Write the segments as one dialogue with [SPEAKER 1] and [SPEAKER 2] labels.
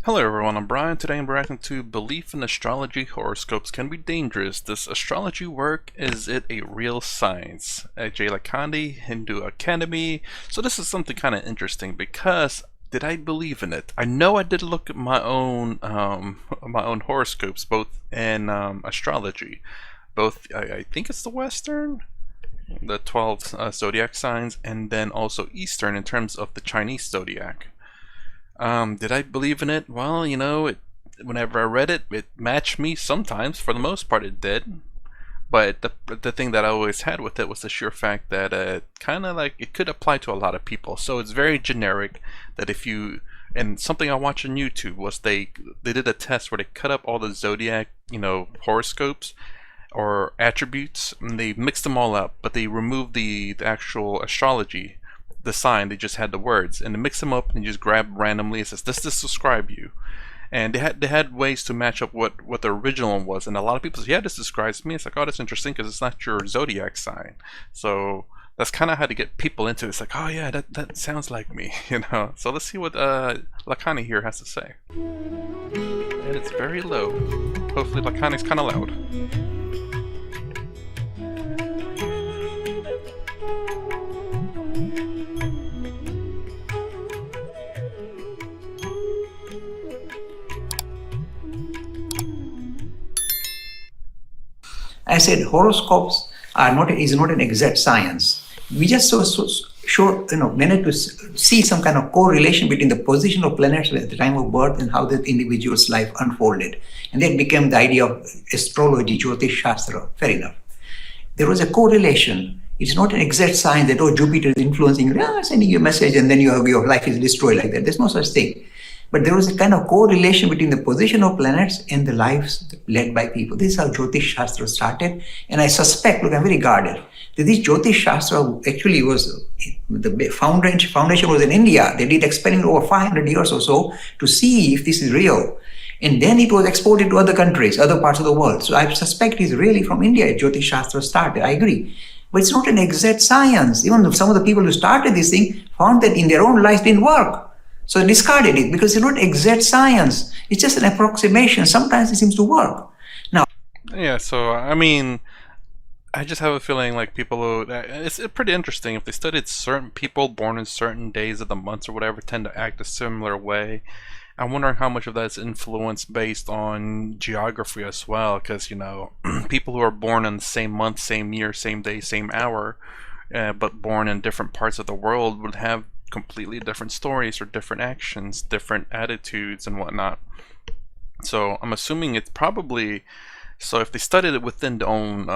[SPEAKER 1] Hello everyone, I'm Brian. Today I'm reacting to Belief in Astrology Horoscopes Can Be Dangerous. Does astrology work? Is it a real science? At Lakhani, Hindu Academy. So this is something kind of interesting because did I believe in it? I know I did look at my own my own horoscopes, both in astrology. Both, I think it's the Western, the 12 zodiac signs, and then also Eastern in terms of the Chinese zodiac. Did I believe in it? Well, whenever I read it, it matched me sometimes. For the most part, it did. But the thing that I always had with it was the sheer fact that kind of like it could apply to a lot of people. So it's very generic. That if you and something I watched on YouTube was they did a test where they cut up all the zodiac horoscopes or attributes, and they mixed them all up, but they removed the actual astrology, the sign. They just had the words, and they mix them up and you just grab randomly. It says, does this describe you? And they had ways to match up what the original one was, and a lot of people say, yeah, this describes me. It's like, oh, that's interesting because it's not your zodiac sign. So that's kind of how to get people into it. It's like, oh yeah, that sounds like me. So let's see what Lakhani here has to say. And it's very low. Hopefully Lakhani's kind of loud.
[SPEAKER 2] I said horoscopes is not an exact science. We just managed to see some kind of correlation between the position of planets at the time of birth and how the individual's life unfolded, and that became the idea of astrology, Jyotish Shastra. Fair enough. There was a correlation. It's not an exact science that Jupiter is influencing, sending you a message, and then your life is destroyed like that. There's no such thing. But there was a kind of correlation between the position of planets and the lives led by people. This is how Jyotish Shastra started. And I suspect, look, I'm very guarded, that this Jyotish Shastra actually was, the foundation was in India. They did experiment over 500 years or so to see if this is real. And then it was exported to other countries, other parts of the world. So I suspect it's really from India Jyotish Shastra started. I agree. But it's not an exact science. Even some of the people who started this thing found that in their own life didn't work. So I discarded it because it's not exact science. It's just an approximation. Sometimes it seems to work. Now,
[SPEAKER 1] Yeah, so I mean, I just have a feeling like people who, it's pretty interesting. If they studied certain people born in certain days of the months or whatever tend to act a similar way. I'm wondering how much of that's influenced based on geography as well, because people who are born in the same month, same year, same day, same hour, but born in different parts of the world would have completely different stories or different actions, different attitudes and whatnot. So I'm assuming it's probably, so if they studied it within their own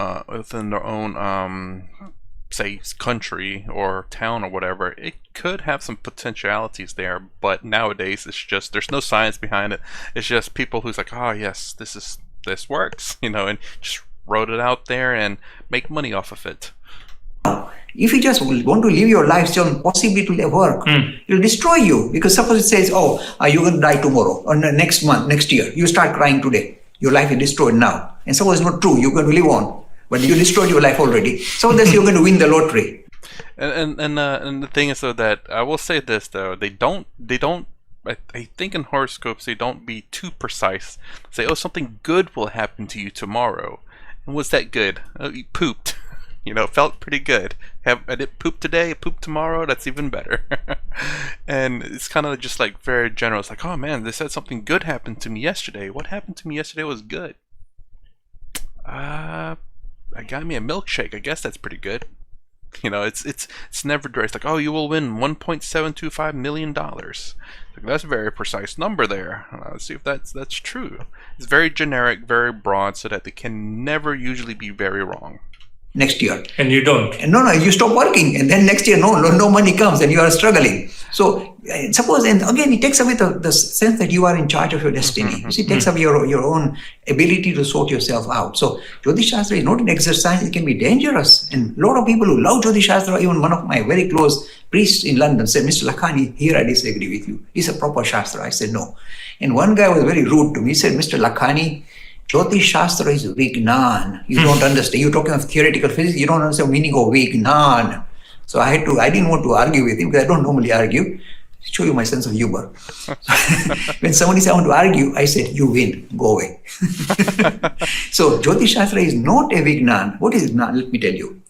[SPEAKER 1] say country or town or whatever, it could have some potentialities there. But nowadays it's just there's no science behind it. It's just people who's like, oh yes, this works, and just wrote it out there and make money off of it.
[SPEAKER 2] if you just want to live your life still possibly to work, it'll destroy you. Because suppose it says, you're going to die tomorrow or next month, next year. You start crying today. Your life is destroyed now. And suppose it's not true, you're going to live on. But you destroyed your life already. So that's you're going to win the lottery.
[SPEAKER 1] And the thing is though that I will say this though, they don't I think in horoscopes they don't be too precise. Say, something good will happen to you tomorrow. And was that good? You pooped. Felt pretty good. I didn't poop today, poop tomorrow, that's even better. And it's kind of just like very general. It's like, oh man, they said something good happened to me yesterday. What happened to me yesterday was good. I got me a milkshake. I guess that's pretty good. It's never dry. It's like, oh, you will win $1.725 million. Like, that's a very precise number there. Let's see if that's true. It's very generic, very broad, so that they can never usually be very wrong.
[SPEAKER 2] Next year.
[SPEAKER 3] And you don't.
[SPEAKER 2] And no, you stop working, and then next year no money comes, and you are struggling. So suppose, and again, it takes away the sense that you are in charge of your destiny. You see, it takes away your own ability to sort yourself out. So Jyotish Shastra is not an exercise. It can be dangerous. And a lot of people who love Jyotish Shastra, even one of my very close priests in London said, Mr. Lakhani, here I disagree with you. It's a proper Shastra. I said, no. And one guy was very rude to me. He said, Mr. Lakhani, Jyotish Shastra is Vignan. You don't understand. You're talking of theoretical physics. You don't understand the meaning of Vignan. So I didn't want to argue with him because I don't normally argue. show you my sense of humor. When somebody says, I want to argue, I said, you win, go away. So Jyotish Shastra is not a Vignan. What is Gnan? Let me tell you.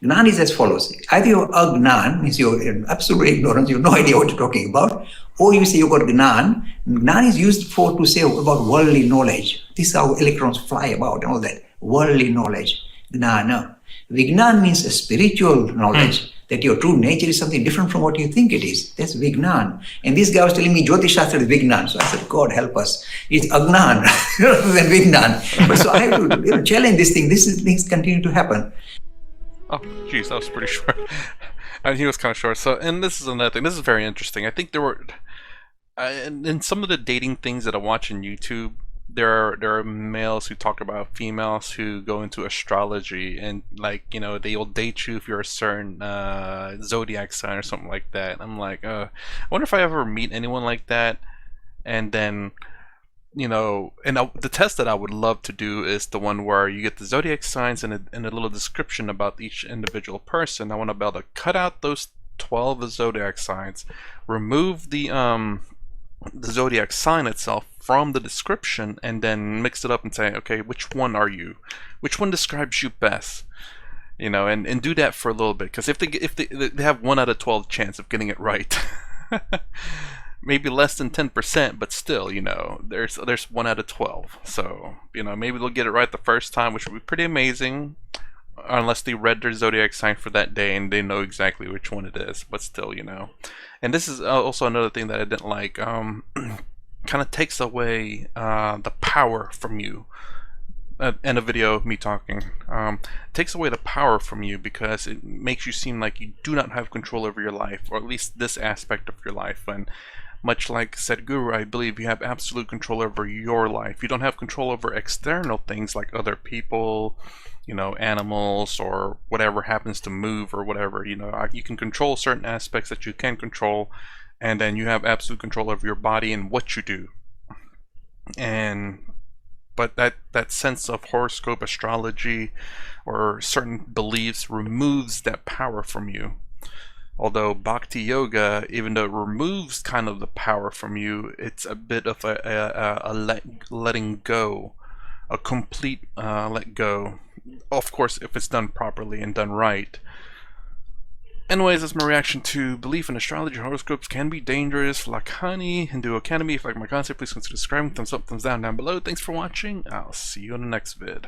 [SPEAKER 2] Gnan is as follows. Either you're Agnan, means you're in absolute ignorance, you have no idea what you're talking about, or you say you've got Gnan. Gnan is used to say about worldly knowledge. This is how electrons fly about and all that. Worldly knowledge. Gnana. Vignan means a spiritual knowledge, that your true nature is something different from what you think it is. That's Vignan. And this guy was telling me Jyotish Shastra is Vignan. So I said, God help us. It's Agnan rather than Vignan. But so I have to challenge this thing. Things continue to happen.
[SPEAKER 1] Oh, geez, that was pretty short. And he was kind of short. So, and this is another thing. This is very interesting. I think there were, in some of the dating things that I watch on YouTube, there are males who talk about females who go into astrology, and like, you know, they will date you if you're a certain zodiac sign or something like that. I'm like, I wonder if I ever meet anyone like that. And then, you know, and the test that I would love to do is the one where you get the zodiac signs and a little description about each individual person. I want to be able to cut out those 12 zodiac signs, remove the zodiac sign itself from the description, and then mix it up and say, okay, which one are you? Which one describes you best? You know, and do that for a little bit, because if they have 1 out of 12 chance of getting it right. Maybe less than 10%, but still, you know, there's 1 out of 12. So, you know, maybe they'll get it right the first time, which would be pretty amazing, unless they read their zodiac sign for that day and they know exactly which one it is. But still, you know. And this is also another thing that I didn't like. Kind of takes away the power from you. In a video of me talking, takes away the power from you, because it makes you seem like you do not have control over your life, or at least this aspect of your life. And much like said Guru, I believe you have absolute control over your life. You don't have control over external things like other people, you know, animals, or whatever happens to move or whatever. You know, you can control certain aspects that you can control, and then you have absolute control over your body and what you do. But that sense of horoscope, astrology, or certain beliefs removes that power from you. Although Bhakti Yoga, even though it removes kind of the power from you, it's a bit of a letting go, a complete let go. Of course, if it's done properly and done right. Anyways, that's my reaction to belief in astrology. Horoscopes can be dangerous. Lakhani, Hindu Academy. If you like my concept, please consider subscribing. Thumbs up, thumbs down below. Thanks for watching. I'll see you in the next vid.